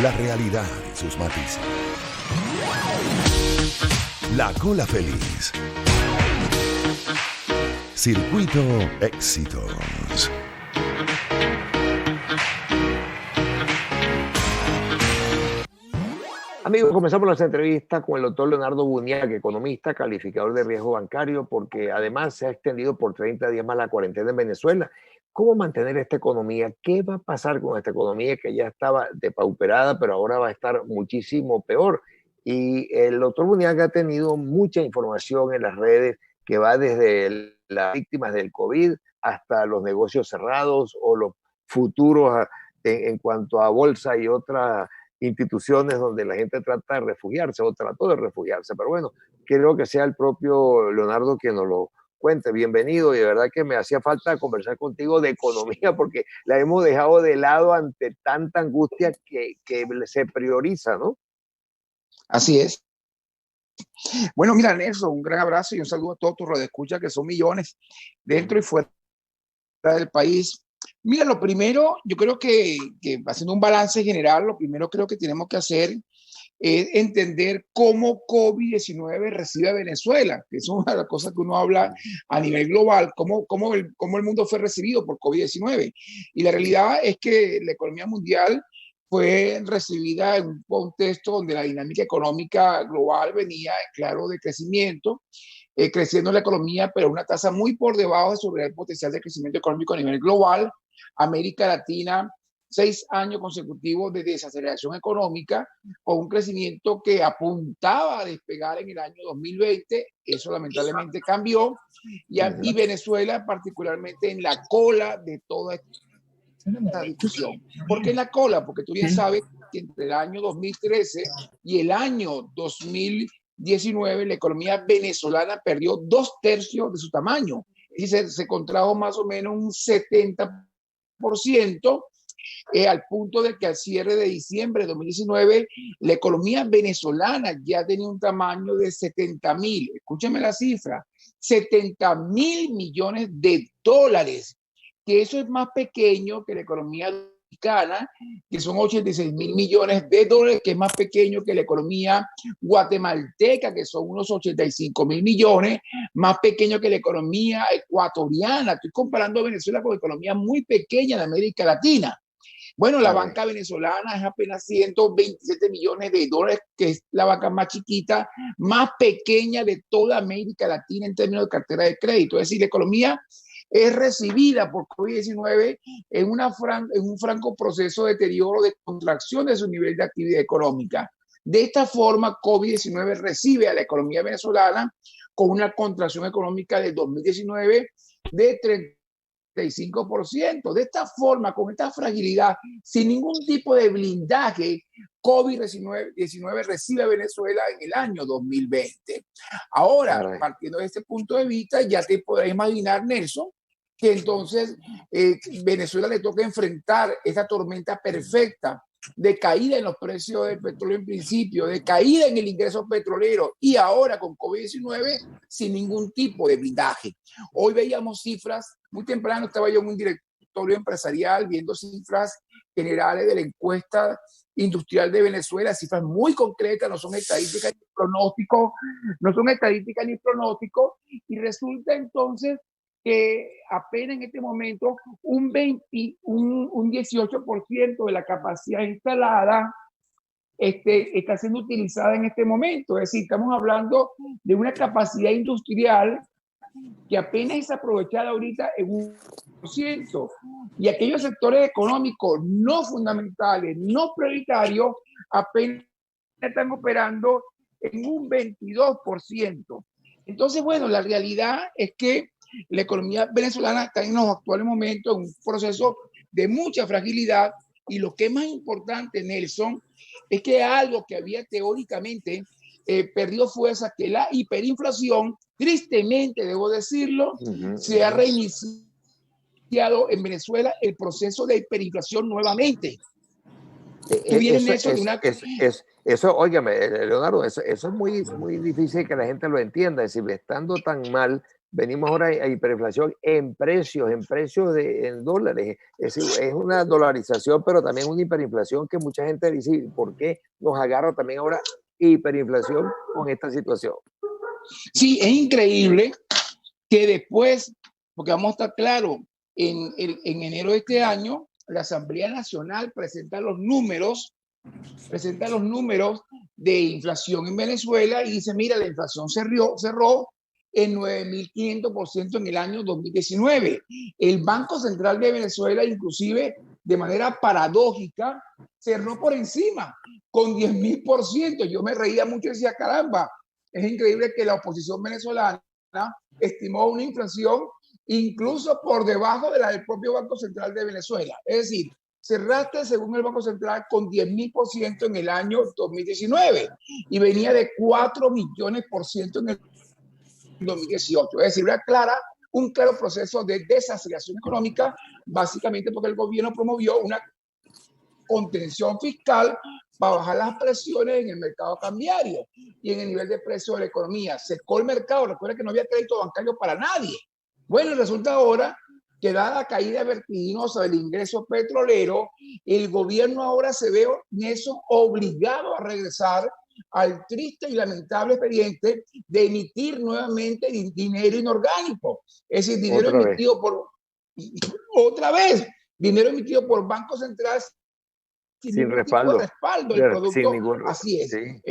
la realidad y sus matices. La Cola Feliz. Circuito Éxitos. Amigos, comenzamos nuestra entrevista con el doctor Leonardo Buniac, economista, calificador de riesgo bancario, porque además se ha extendido por 30 días más la cuarentena en Venezuela. ¿Cómo mantener esta economía? ¿Qué va a pasar con esta economía que ya estaba depauperada, pero ahora va a estar muchísimo peor? Y el doctor Buniac ha tenido mucha información en las redes que va desde las víctimas del COVID hasta los negocios cerrados o los futuros en cuanto a bolsa y otras instituciones donde la gente trata de refugiarse o trató de refugiarse. Pero bueno, creo que sea el propio Leonardo quien nos lo cuente. Bienvenido, y de verdad que me hacía falta conversar contigo de economía porque la hemos dejado de lado ante tanta angustia que se prioriza, ¿no? Así es. Bueno, mira, Nelson, un gran abrazo y un saludo a todos tus radioescuchas, que son millones dentro y fuera del país. Mira, lo primero, yo creo que haciendo un balance general, lo primero creo que tenemos que hacer es entender cómo COVID-19 recibe a Venezuela, que es una de las cosas que uno habla a nivel global, cómo el mundo fue recibido por COVID-19. Y la realidad es que la economía mundial fue recibida en un contexto donde la dinámica económica global venía, claro, de crecimiento, creciendo la economía, pero a una tasa muy por debajo de su real potencial de crecimiento económico a nivel global. América Latina, 6 años consecutivos de desaceleración económica, con un crecimiento que apuntaba a despegar en el año 2020. Eso lamentablemente cambió. Y Venezuela, particularmente, en la cola de toda esta discusión. ¿Por qué en la cola? Porque tú bien sabes que entre el año 2013 y el año 2019 la economía venezolana perdió 2/3 de su tamaño. Y se contrajo más o menos un 70%, al punto de que al cierre de diciembre de 2019 la economía venezolana ya tenía un tamaño de 70.000, escúchame la cifra, 70.000 millones de dólares, que eso es más pequeño que la economía dominicana, que son 86.000 millones de dólares, que es más pequeño que la economía guatemalteca, que son unos 85.000 millones, más pequeño que la economía ecuatoriana. Estoy comparando a Venezuela con economía muy pequeña de América Latina. Bueno, la banca venezolana es apenas 127 millones de dólares, que es la banca más chiquita, más pequeña de toda América Latina en términos de cartera de crédito. Es decir, la economía es recibida por COVID-19 en un franco proceso de deterioro, de contracción de su nivel de actividad económica. De esta forma, COVID-19 recibe a la economía venezolana con una contracción económica de 2019 de 35%. De esta forma, con esta fragilidad, sin ningún tipo de blindaje, COVID-19 recibe a Venezuela en el año 2020. Ahora, partiendo de este punto de vista, ya te podrás imaginar, Nelson, que entonces Venezuela le toca enfrentar esta tormenta perfecta de caída en los precios del petróleo en principio, de caída en el ingreso petrolero, y ahora con COVID-19 sin ningún tipo de blindaje. Hoy veíamos cifras, muy temprano estaba yo en un directorio empresarial viendo cifras generales de la encuesta industrial de Venezuela, cifras muy concretas, no son estadísticas ni pronósticos, y resulta entonces que apenas en este momento un 18% de la capacidad instalada está siendo utilizada en este momento. Es decir, estamos hablando de una capacidad industrial que apenas es aprovechada ahorita en 1%. Y aquellos sectores económicos no fundamentales, no prioritarios, apenas están operando en un 22%. Entonces, bueno, la realidad es que la economía venezolana está en los actuales momentos en un proceso de mucha fragilidad, y lo que es más importante, Nelson, es que algo que había teóricamente perdido fuerza, que la hiperinflación, tristemente debo decirlo, se ha reiniciado en Venezuela el proceso de hiperinflación nuevamente. Eso, óigame, Leonardo, eso es muy, muy difícil que la gente lo entienda. Es decir, estando tan mal venimos ahora a hiperinflación en precios en dólares. Es decir, es una dolarización, pero también una hiperinflación que mucha gente dice, ¿por qué nos agarra también ahora hiperinflación con esta situación? Sí, es increíble que después, porque vamos a estar claros, en enero de este año, la Asamblea Nacional presenta los números de inflación en Venezuela y dice, mira, la inflación cerró en 9.500% en el año 2019. El Banco Central de Venezuela, inclusive, de manera paradójica, cerró por encima, con 10.000%. Yo me reía mucho y decía, caramba, es increíble que la oposición venezolana estimó una inflación incluso por debajo de la del propio Banco Central de Venezuela. Es decir, cerraste, según el Banco Central, con 10.000% en el año 2019 y venía de 4.000.000% en el 2018. Es decir, un claro proceso de desaceleración económica, básicamente porque el gobierno promovió una contención fiscal para bajar las presiones en el mercado cambiario y en el nivel de precio de la economía. Secó el mercado, recuerda que no había crédito bancario para nadie. Bueno, resulta ahora que dada la caída vertiginosa del ingreso petrolero, el gobierno ahora se ve en eso obligado a regresar al triste y lamentable expediente de emitir nuevamente dinero inorgánico. Es decir, dinero emitido dinero emitido por bancos centrales sin respaldo del producto. Así es. Sí,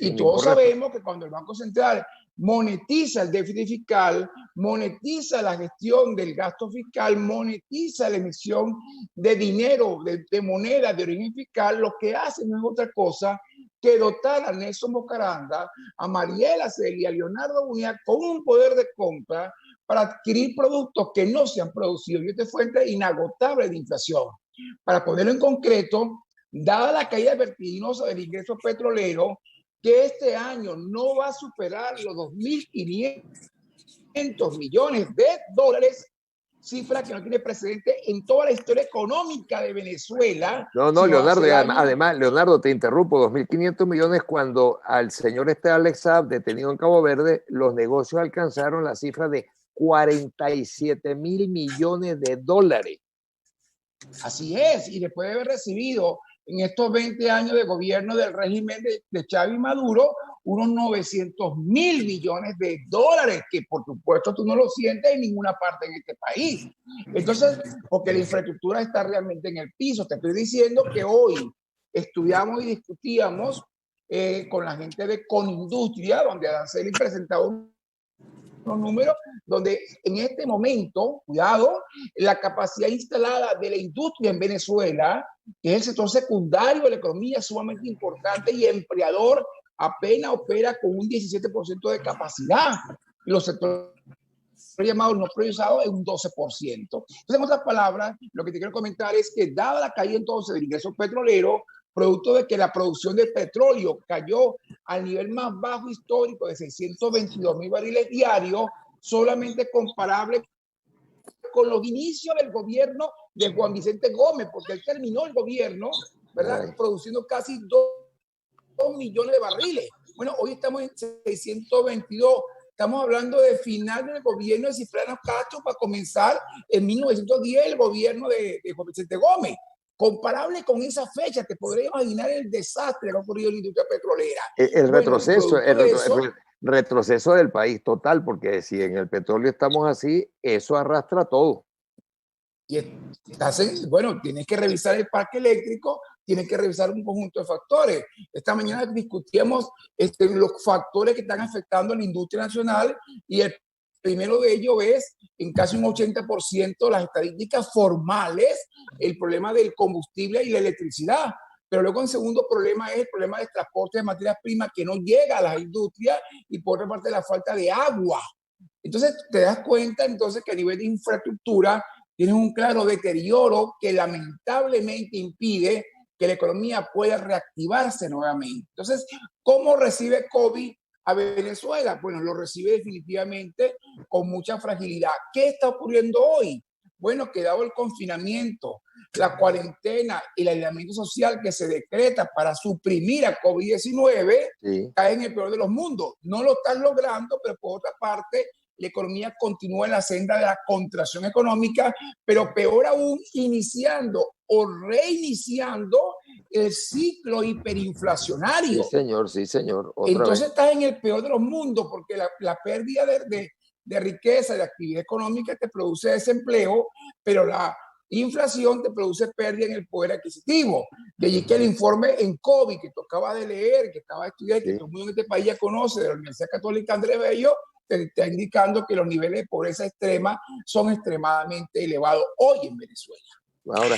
y todos sabemos que cuando el Banco Central monetiza el déficit fiscal, monetiza la gestión del gasto fiscal, monetiza la emisión de dinero, de moneda de origen fiscal, lo que hace no es otra cosa que dotar a Nelson Bocaranda, a Mariela Celi, a Leonardo Buñuel con un poder de compra para adquirir productos que no se han producido y esta fuente inagotable de inflación. Para ponerlo en concreto, dada la caída vertiginosa del ingreso petrolero, que este año no va a superar los 2.500 millones de dólares, cifra que no tiene precedente en toda la historia económica de Venezuela. No, Leonardo, además, Leonardo, te interrumpo, 2.500 millones cuando al señor Alex Saab, detenido en Cabo Verde, los negocios alcanzaron la cifra de 47.000 millones de dólares. Así es, y después de haber recibido en estos 20 años de gobierno del régimen de Chávez y Maduro, unos 900.000 millones de dólares, que por supuesto tú no lo sientes en ninguna parte en este país. Entonces, porque la infraestructura está realmente en el piso. Te estoy diciendo que hoy estudiamos y discutíamos con la gente de Conindustria, donde Araceli presentaba unos números donde en este momento, cuidado, la capacidad instalada de la industria en Venezuela, que es el sector secundario de la economía, sumamente importante y empleador, apenas opera con un 17% de capacidad. Los sectores llamados no priorizados es un 12%. Entonces, en otras palabras, lo que te quiero comentar es que dada la caída entonces del ingreso petrolero, producto de que la producción de petróleo cayó al nivel más bajo histórico de 622.000 barriles diarios, solamente comparable con los inicios del gobierno de Juan Vicente Gómez, porque él terminó el gobierno, ¿verdad?, produciendo casi 2 millones de barriles. Bueno, hoy estamos en 622. Estamos hablando de final del gobierno de Cipriano Castro para comenzar en 1910 el gobierno de Juan Vicente Gómez. Comparable con esa fecha, te podrías imaginar el desastre que ha ocurrido en la industria petrolera. El retroceso del país total, porque si en el petróleo estamos así, eso arrastra todo. Y bueno, tienes que revisar el parque eléctrico, tienes que revisar un conjunto de factores. Esta mañana discutíamos los factores que están afectando a la industria nacional y el primero de ellos es, en casi un 80% las estadísticas formales, el problema del combustible y la electricidad. Pero luego el segundo problema es el problema de transporte de materias primas que no llega a las industrias y por otra parte la falta de agua. Entonces te das cuenta entonces que a nivel de infraestructura tienes un claro deterioro que lamentablemente impide que la economía pueda reactivarse nuevamente. Entonces, ¿cómo recibe COVID a Venezuela? Bueno, lo recibe definitivamente con mucha fragilidad. ¿Qué está ocurriendo hoy? Bueno, que dado el confinamiento, la cuarentena y el aislamiento social que se decreta para suprimir a COVID-19, sí, cae en el peor de los mundos. No lo están logrando, pero por otra parte, la economía continúa en la senda de la contracción económica, pero peor aún, iniciando o reiniciando el ciclo hiperinflacionario. Sí, señor. Entonces estás en el peor de los mundos, porque la pérdida de riqueza, de actividad económica te produce desempleo, pero la inflación te produce pérdida en el poder adquisitivo. De allí que el informe en COVID que tú acabas de leer, que acabas de estudiar, que todo el mundo en este país ya conoce, de la Universidad Católica Andrés Bello, te está indicando que los niveles de pobreza extrema son extremadamente elevados hoy en Venezuela. Ahora,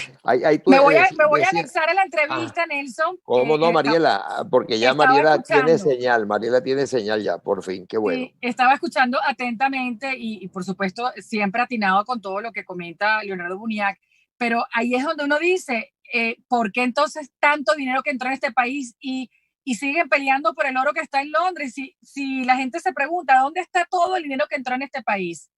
me voy a anexar a la entrevista, Nelson. ¿Cómo no, Mariela? Porque ya Mariela tiene señal. Mariela tiene señal ya, por fin. Qué bueno. Sí, estaba escuchando atentamente y, por supuesto, siempre atinado con todo lo que comenta Leonardo Buniac. Pero ahí es donde uno dice, ¿por qué entonces tanto dinero que entró en este país y siguen peleando por el oro que está en Londres? Si la gente se pregunta, ¿dónde está todo el dinero que entró en este país?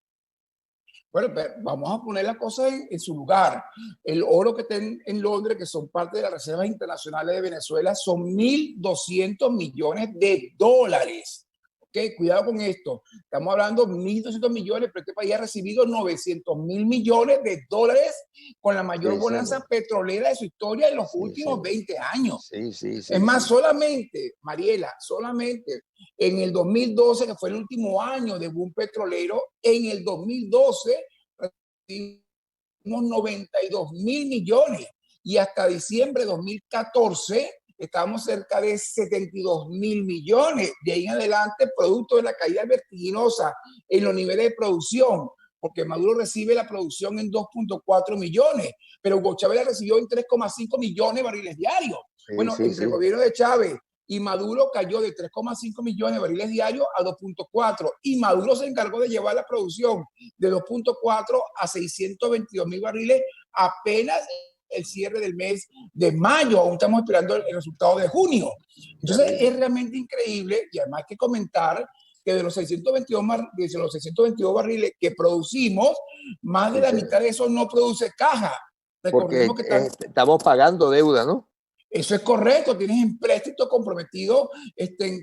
Bueno, vamos a poner la cosa en su lugar. El oro que está en Londres, que son parte de las reservas internacionales de Venezuela, son 1.200 millones de dólares. ¿Ok? Cuidado con esto. Estamos hablando de 1.200 millones, pero este país ha recibido 900.000 millones de dólares con la mayor bonanza petrolera de su historia en los últimos 20 años. Es más, solamente, Mariela, solamente en el 2012, que fue el último año de boom petrolero, en el 2012 recibimos 92.000 millones y hasta diciembre de 2014 estábamos cerca de 72.000 millones. De ahí en adelante, producto de la caída vertiginosa en los niveles de producción, porque Maduro recibe la producción en 2.4 millones, pero Hugo Chávez la recibió en 3.5 millones de barriles diarios. Entre el gobierno de Chávez y Maduro cayó de 3.5 millones de barriles diarios a 2.4, y Maduro se encargó de llevar la producción de 2.4 a 622.000 barriles apenas el cierre del mes de mayo. Aún estamos esperando el resultado de junio. Entonces es realmente increíble, y además hay que comentar que de los 622 barriles que producimos, más de la mitad de eso no produce caja. Porque estamos pagando deuda, ¿no? Eso es correcto, tienes empréstito comprometido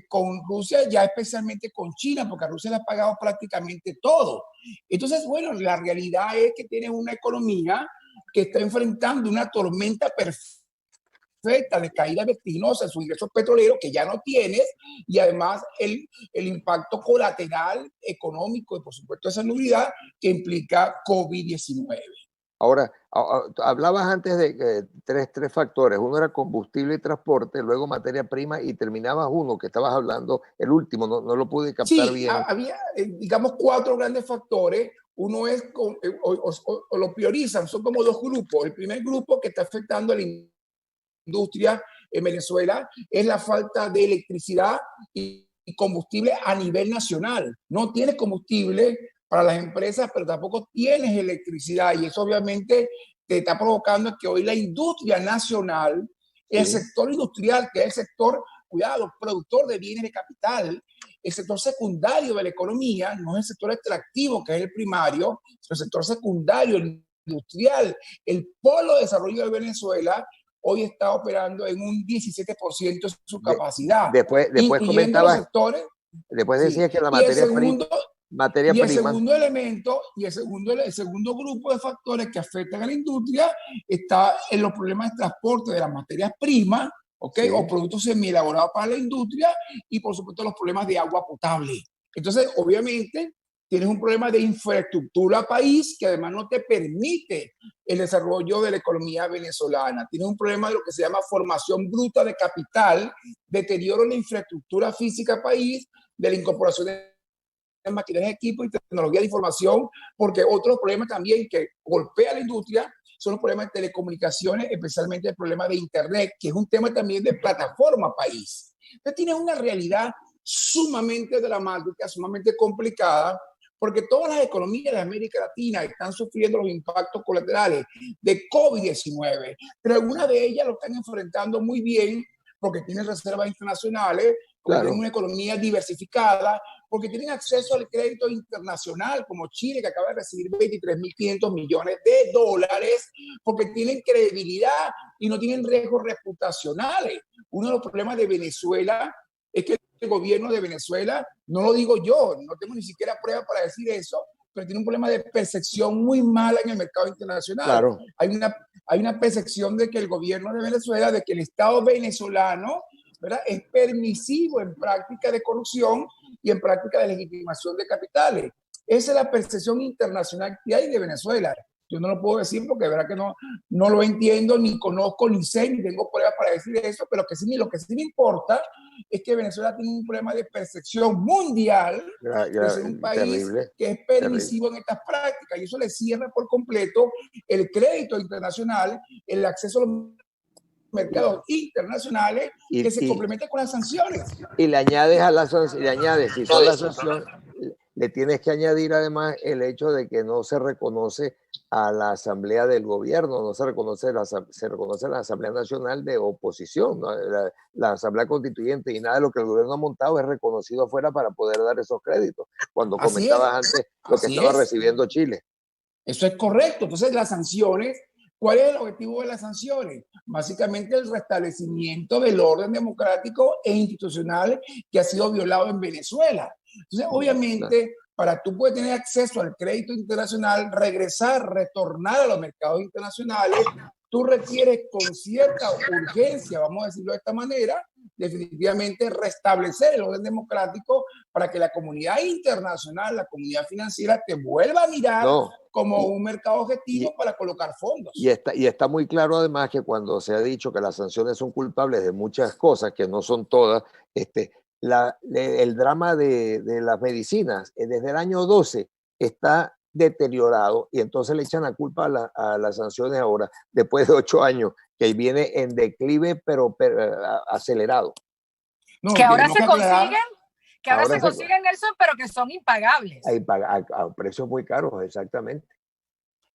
con Rusia, ya especialmente con China, porque a Rusia le ha pagado prácticamente todo. Entonces, bueno, la realidad es que tienes una economía que está enfrentando una tormenta perfecta de caída vertiginosa en sus ingresos petroleros que ya no tienes, y además el impacto colateral económico y por supuesto de salubridad que implica COVID-19. Ahora, hablabas antes de tres factores. Uno era combustible y transporte, luego materia prima, y terminabas uno que estabas hablando, el último, no lo pude captar bien. Sí, había, digamos, 4 grandes factores. Uno es, o lo priorizan, son como 2 grupos. El primer grupo que está afectando a la industria en Venezuela es la falta de electricidad y combustible a nivel nacional. No tienes combustible para las empresas, pero tampoco tienes electricidad, y eso obviamente te está provocando que hoy la industria nacional, el sector industrial, que es el sector, cuidado, productor de bienes de capital, el sector secundario de la economía, no es el sector extractivo, que es el primario, sino el sector secundario, el industrial, el polo de desarrollo de Venezuela, hoy está operando en un 17% de su capacidad. Después comentabas, después decías que la materia prima... Y el segundo elemento, y el segundo grupo de factores que afectan a la industria está en los problemas de transporte de las materias primas, ¿okay? O productos semielaborados para la industria, y por supuesto los problemas de agua potable. Entonces, obviamente, tienes un problema de infraestructura país que además no te permite el desarrollo de la economía venezolana. Tienes un problema de lo que se llama formación bruta de capital, deterioro en la infraestructura física país, de la incorporación de maquinaria de equipo y tecnología de información, porque otros problemas también que golpean a la industria son los problemas de telecomunicaciones, especialmente el problema de Internet, que es un tema también de plataforma país. Entonces tienes una realidad sumamente dramática, sumamente complicada, porque todas las economías de América Latina están sufriendo los impactos colaterales de COVID-19, pero algunas de ellas lo están enfrentando muy bien porque tienen reservas internacionales, porque tienen una economía diversificada, porque tienen acceso al crédito internacional, como Chile, que acaba de recibir 23.500 millones de dólares, porque tienen credibilidad y no tienen riesgos reputacionales. Uno de los problemas de Venezuela es que el gobierno de Venezuela, no lo digo yo, no tengo ni siquiera pruebas para decir eso, pero tiene un problema de percepción muy mala en el mercado internacional. Claro. Hay una percepción de que el gobierno de Venezuela, de que el Estado venezolano, ¿verdad?, es permisivo en práctica de corrupción y en práctica de legitimación de capitales. Esa es la percepción internacional que hay de Venezuela. Yo no lo puedo decir porque de verdad que no lo entiendo, ni conozco, ni sé, ni tengo pruebas para decir eso, pero lo que sí me importa es que Venezuela tiene un problema de percepción mundial de ser un país terrible, que es permisivo en estas prácticas, y eso le cierra por completo el crédito internacional, el acceso a los mercados internacionales que se complementa con las sanciones. Y le añades a las sanciones, si son las sanciones, le tienes que añadir además el hecho de que no se reconoce a la Asamblea del Gobierno, no se reconoce la Asamblea Nacional de Oposición, ¿no? La Asamblea Constituyente, y nada de lo que el gobierno ha montado es reconocido afuera para poder dar esos créditos, cuando comentabas antes lo que estaba recibiendo Chile. Eso es correcto. Entonces, las sanciones, ¿cuál es el objetivo de las sanciones? Básicamente el restablecimiento del orden democrático e institucional que ha sido violado en Venezuela. Entonces, obviamente, para tú poder tener acceso al crédito internacional, retornar a los mercados internacionales, tú requieres con cierta urgencia, vamos a decirlo de esta manera, definitivamente restablecer el orden democrático para que la comunidad internacional, la comunidad financiera, te vuelva a mirar como un mercado objetivo para colocar fondos. Y está muy claro además que cuando se ha dicho que las sanciones son culpables de muchas cosas, que no son todas, el drama de las medicinas desde el año 12 está deteriorado, y entonces le echan la culpa a las sanciones ahora, después de 8 años, que viene en declive, pero acelerado. No, que ahora se consiguen, Nelson, pero que son impagables. A precios muy caros, exactamente.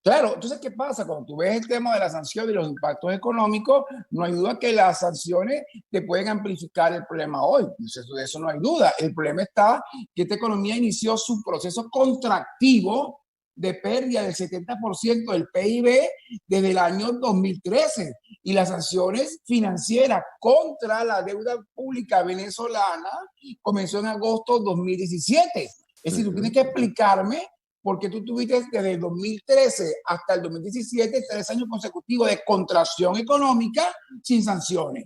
Claro, entonces, ¿qué pasa? Cuando tú ves el tema de la sanción y los impactos económicos, no hay duda que las sanciones te pueden amplificar el problema hoy. De eso no hay duda. El problema está que esta economía inició su proceso contractivo de pérdida del 70% del PIB desde el año 2013. Y las sanciones financieras contra la deuda pública venezolana comenzó en agosto de 2017. Es decir, tú tienes que explicarme porque tú tuviste desde el 2013 hasta el 2017 3 años consecutivos de contracción económica sin sanciones.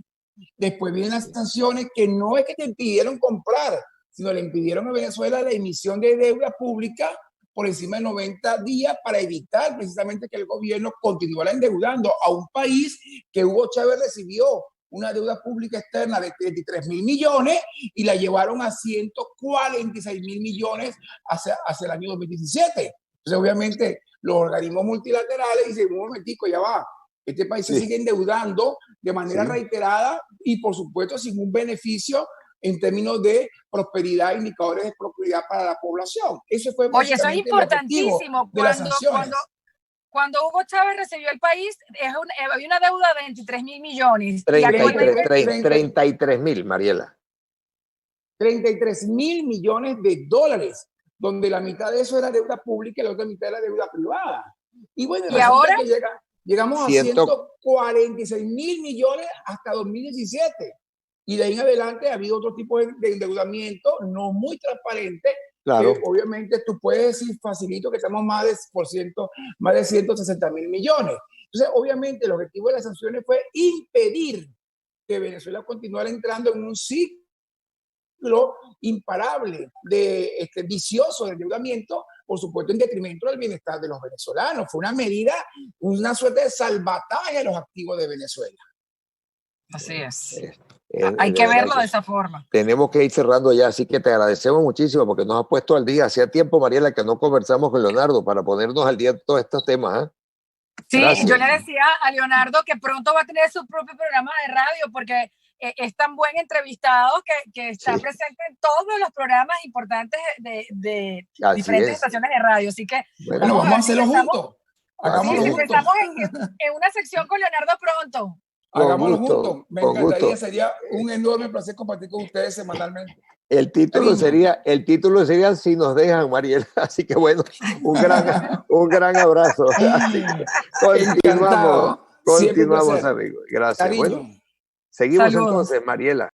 Después vienen las sanciones que no es que te impidieron comprar, sino le impidieron a Venezuela la emisión de deuda pública por encima de 90 días para evitar precisamente que el gobierno continuara endeudando a un país que Hugo Chávez recibió una deuda pública externa de 33.000 millones y la llevaron a 146.000 millones hacia el año 2017. Entonces, obviamente, los organismos multilaterales dicen, un momentico, ya va, este país se sigue endeudando de manera reiterada y, por supuesto, sin un beneficio en términos de prosperidad, indicadores de prosperidad para la población. Eso fue eso es importantísimo. Cuando Hugo Chávez recibió el país, había una deuda de 23.000 millones. 33.000, Mariela. 33.000 millones de dólares, donde la mitad de eso era deuda pública y la otra mitad era deuda privada. Y bueno, ¿y ahora? Que llegamos a 146.000 millones hasta 2017. Y de ahí en adelante ha habido otro tipo de endeudamiento no muy transparente. Claro. Que obviamente tú puedes decir facilito que estamos más de 160.000 millones. Entonces, obviamente, el objetivo de las sanciones fue impedir que Venezuela continuara entrando en un ciclo imparable de vicioso de endeudamiento, por supuesto, en detrimento del bienestar de los venezolanos. Fue una medida, una suerte de salvataje a los activos de Venezuela. Así es. Hay que verlo de esa forma. Tenemos que ir cerrando ya, así que te agradecemos muchísimo porque nos has puesto al día. Hacía tiempo, Mariela, que no conversamos con Leonardo para ponernos al día de todos estos temas. Sí, gracias. Yo le decía a Leonardo que pronto va a tener su propio programa de radio porque es tan buen entrevistado que está presente en todos los programas importantes de diferentes estaciones de radio. Así que bueno, vamos a hacerlo juntos. Hagámoslo juntos. Empezamos en una sección con Leonardo pronto. Hagámoslo juntos. Me encantaría, sería un enorme placer compartir con ustedes semanalmente. El título sería Si nos dejan, Mariela. Así que bueno, un gran abrazo. Continuamos, amigos. Gracias. Cariño. Bueno, seguimos entonces, Mariela.